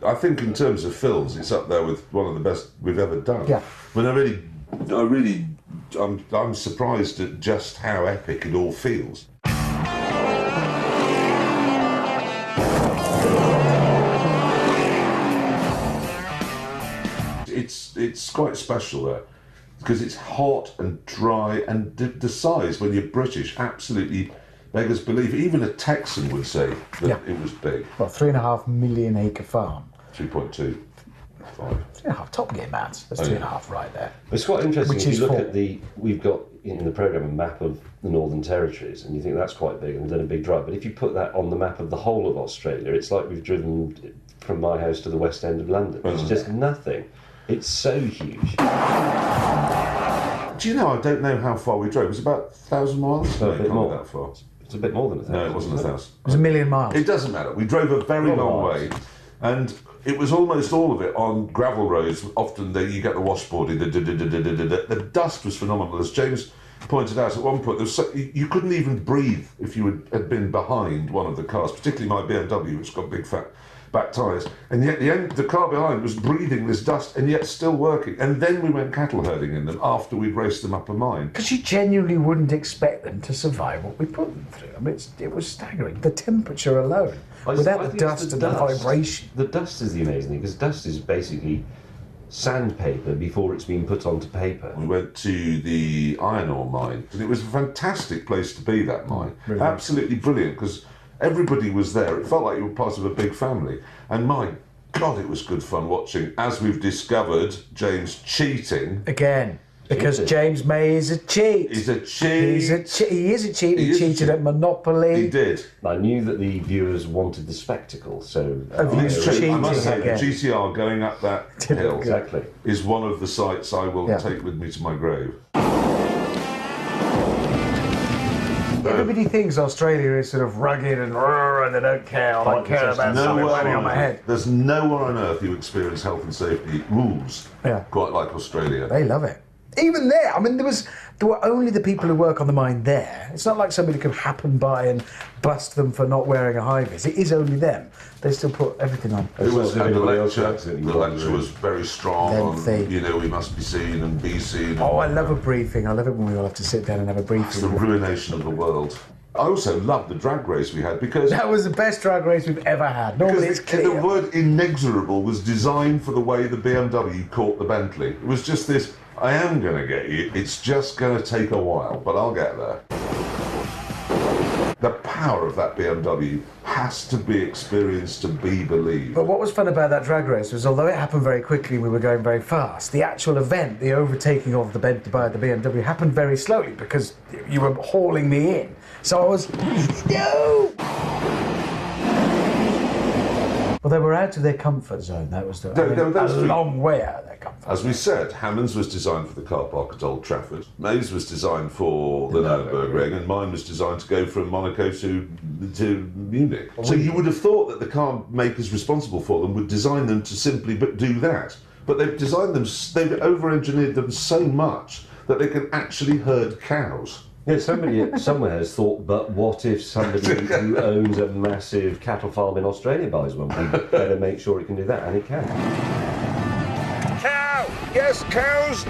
I think in terms of films, it's up there with one of the best we've ever done. Yeah. I mean, I'm surprised at just how epic it all feels. It's quite special there, because it's hot and dry, and the size, when you're British, absolutely beggars belief. Even a Texan would say that it was big. Well, 3.5 million acre farm. 3.25. 3.5, Top Gear, man. That's 3.5 right there. It's quite interesting. Which if is you look full. at we've got in the programme a map of the Northern Territories, and you think that's quite big, and we've done a big drive. But if you put that on the map of the whole of Australia, it's like we've driven from my house to the West End of London. It's just nothing. It's so huge. Do you know, I don't know how far we drove. It was about 1,000 miles? No, a bit more. That far. It's a bit more than 1,000. No, it wasn't 1,000. It was 1 million miles. It doesn't matter. We drove a very long way, and it was almost all of it on gravel roads. Often you get the washboarding, the dust was phenomenal. As James pointed out at one point, you couldn't even breathe if you had been behind one of the cars, particularly my BMW, which got big fat back tyres, and yet the car behind was breathing this dust and yet still working. And then we went cattle herding in them after we'd raced them up a mine. Because you genuinely wouldn't expect them to survive what we put them through. I mean, it was staggering. The temperature alone, without the dust and the vibration. The dust is the amazing thing, because dust is basically sandpaper before it's been put onto paper. We went to the iron ore mine, and it was a fantastic place to be, that mine. Really Absolutely brilliant, because everybody was there. It felt like you were part of a big family. And my God, it was good fun watching, as we've discovered, James cheating. Again, because James May is a cheat. He's a cheat. He is a cheat. He cheated at Monopoly. He did. I knew that the viewers wanted the spectacle, so... It's true. cheating I must say, the again. GTR going up that hill Exactly. is one of the sights I will take with me to my grave. Everybody thinks Australia is sort of rugged and they don't care. I don't care about something landing on my head. There's nowhere on earth you experience health and safety rules quite like Australia. They love it. Even there, I mean, there were only the people who work on the mine there. It's not like somebody could happen by and bust them for not wearing a high vis. It is only them. They still put everything on. It was, and the lecture absolutely was very strong on, you know, we must be seen and be seen. Oh, I love a briefing. I love it when we all have to sit down and have a briefing. It's the ruination of the world. I also loved the drag race we had, because that was the best drag race we've ever had. Normally it's clear. The word inexorable was designed for the way the BMW caught the Bentley. It was just this, I am going to get you, it's just going to take a while, but I'll get there. The power of that BMW has to be experienced to be believed. But what was fun about that drag race was, although it happened very quickly and we were going very fast, the actual event, the overtaking of the BMW, happened very slowly because you were hauling me in. So I was, no! Well, they were out of their comfort zone. That was a long way out of their comfort zone. As we said, Hammond's was designed for the car park at Old Trafford. May's was designed for the Nürburgring, and mine was designed to go from Monaco to Munich. So you would have thought that the car makers responsible for them would design them to simply do that. But they've designed them, they've over-engineered them so much that they can actually herd cows. Yeah, somebody somewhere has thought, but what if somebody who owns a massive cattle farm in Australia buys one? We better make sure it can do that, and it can. Cow! Yes, cows!